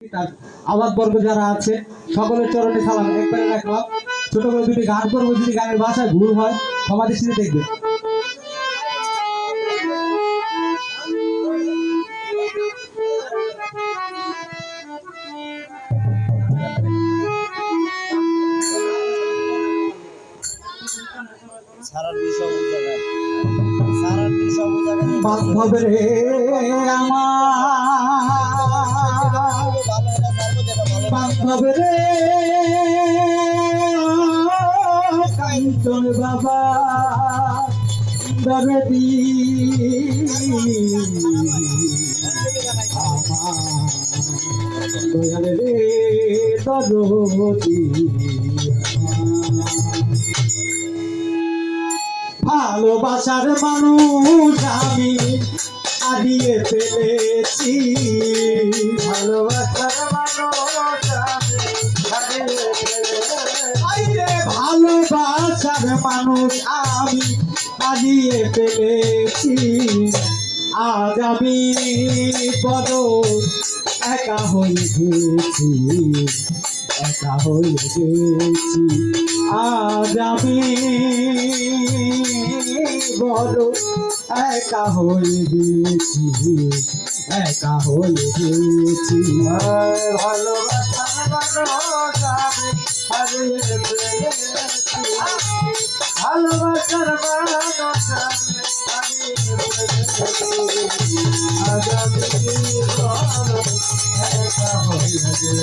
তার আওয়াজ বর্গ যারা আছে সকলের চরণে সালাম একবারে রাখলাম। ছোট করে দুটি গান করবো, যদি গানের ভাষায় ভুল হয় সমাধি দৃষ্টিতে দেখবে। বান্ধব রে আমার, বান্ধব রে কাঞ্চন বাবা দরদি আমার দয়াল রে দরদি, ভালোবাসার মানুষ আমি হারিয়ে ফেলেছি, ভালোবাসার মানুষ আমি হারিয়ে ফেলেছি, ভালোবাসার মানুষ আমি হারিয়ে ফেলেছি। আজ আমি বড় একা হয়ে গেছি, একা হয়ে গেছি। আজ আমি বড় একা হয়ে গেছি, একা হয়ে গেছি। ভালোবাসার মানুষ আমি হারিয়ে ফেলেছি, ভালোবাসার মানুষ আমি হারিয়ে ফেলেছি। আজ আমি বড় একা হয়ে গেছি,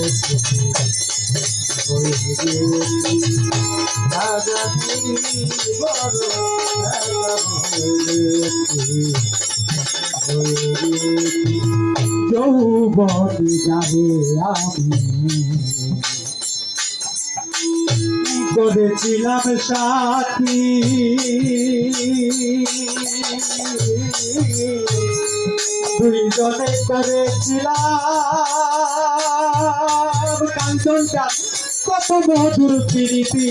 যৌবন যাবে আমি করেছিলাম সাথী, দুইজনে করেছিলাম কাঞ্চনটা কত মধুর প্রীতি।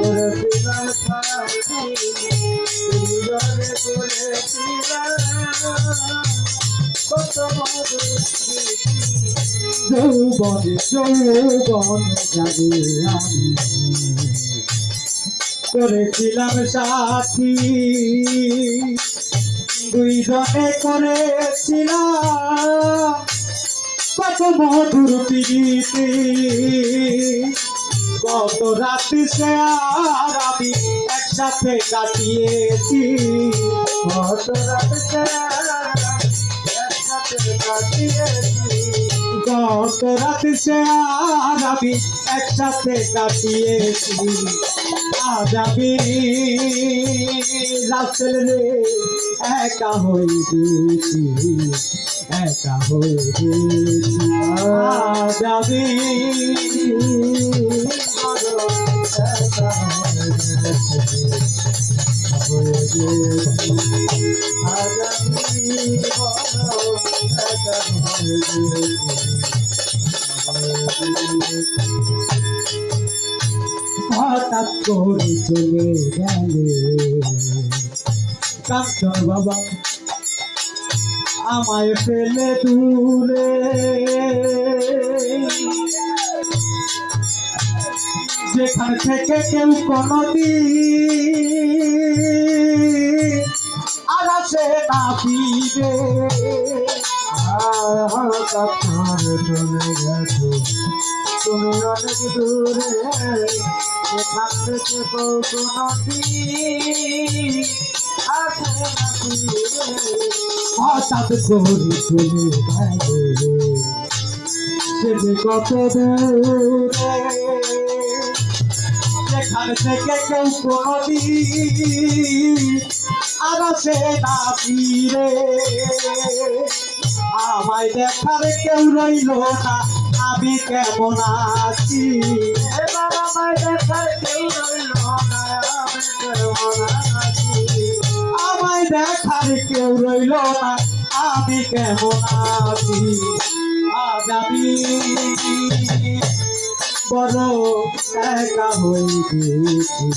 করেছিলাম সাথী, দুইজনে করেছিলাম কত মধুর প্রীতি। যৌবনে যৌবনে যাবে আমি করেছিলাম সাথী, দুইজনে করেছিলাম কত মধুর প্রীতি। কত রাত্রি সে আর আমি একসাথে কাটিয়েছি, কত রাত্রি সে একসাথে কাটিয়েছি, কত রাত্রি সে আর আমি একসাথে কাটিয়েছি। আজ আমি রাসেল রে একা হয়ে গেছি, একা হয়ে গেছি। আজ আমি একা হয়ে গেছি, হয়ে গেছি। আজ আমি একা হয়ে গেছি। হঠাৎ করে চলে গেলে কাঞ্চন বাবা আমায় ফেলে দূরে, যেখান থেকে কেউ কোনদিন আর আসে না ফিরে। হঠাৎ করে চলে গেছো তুমি অনেক দূরে, যেখান থেকে কেউ কোনদিন আসে না ফিরে। হঠাৎ করে চলে গেলে সে যে কত দূরে, যেখান থেকে কেউ কোনদিন আর আসে না ফিরে। আমায় দেখার কেউ রইল না, আমি কেমন আছি, এবার আমায় দেখার কেউ রইল না, আমি কেমন আছি। আমায় দেখার কেউ রইল না, আমি কেমন আছি। আজ আমি বড় একা হয়ে গেছি,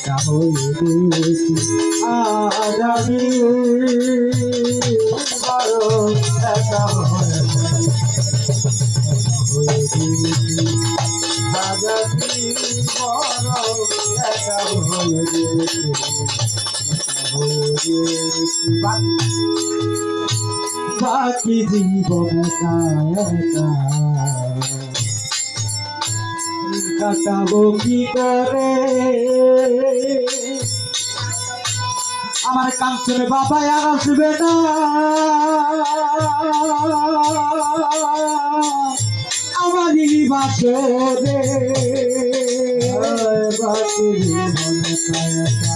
একা হয়ে গেছি আজ আমি বড় একা হয়ে গেছি আজ আমি বড় একা হয়ে গেছি বাকি জীবন একা একা কাটাবো কি করে আমার কাঞ্চনে বাবা আর আসবে না আমারই বাসরে বাকি জীবন একা একা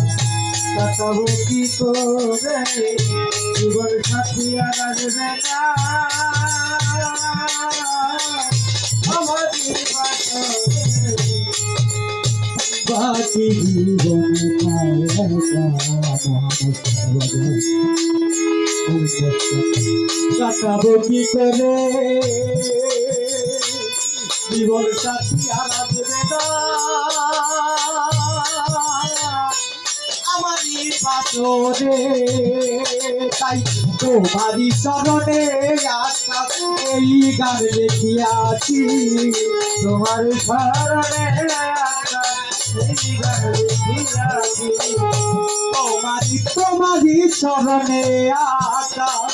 কাটাবো কি করে জীবন সাথী আর আসবে না আমারই বাসরে বাকি জীবন কাটাবো কি করে জীবন সাথী আর আসবে না আমারই বাসরে তাই তোমারই চরণে আকাশ এই গান দেখিয়াছি তোমার চরণে আকাশ এই গান দেখিয়াছি তোমারই চরণে আকাশ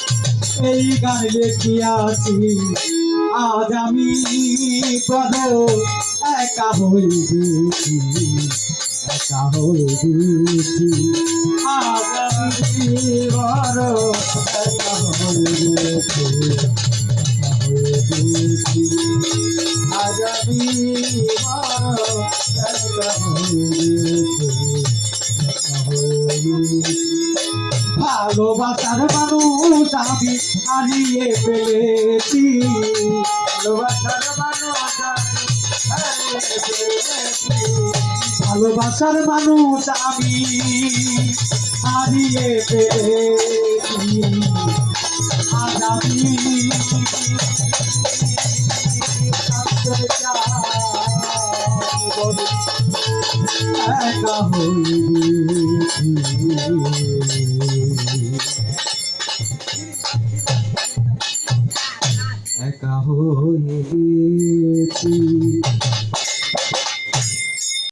এই গান দেখিয়াছি আজ আমি বড় একা হয়ে গেছি একা হয়ে গেছি আজ আমি বড় একা হয়ে গেছি আজ আমি বড় একা হয়ে গেছি ভালোবাসার মানুষ আমি হারিয়ে ফেলেছি ভালোবাসার মানুষ ভালোবাসার মানুষ আমি হারিয়ে ফেলেছি আজ আমি একা হয়ে একা হয়ে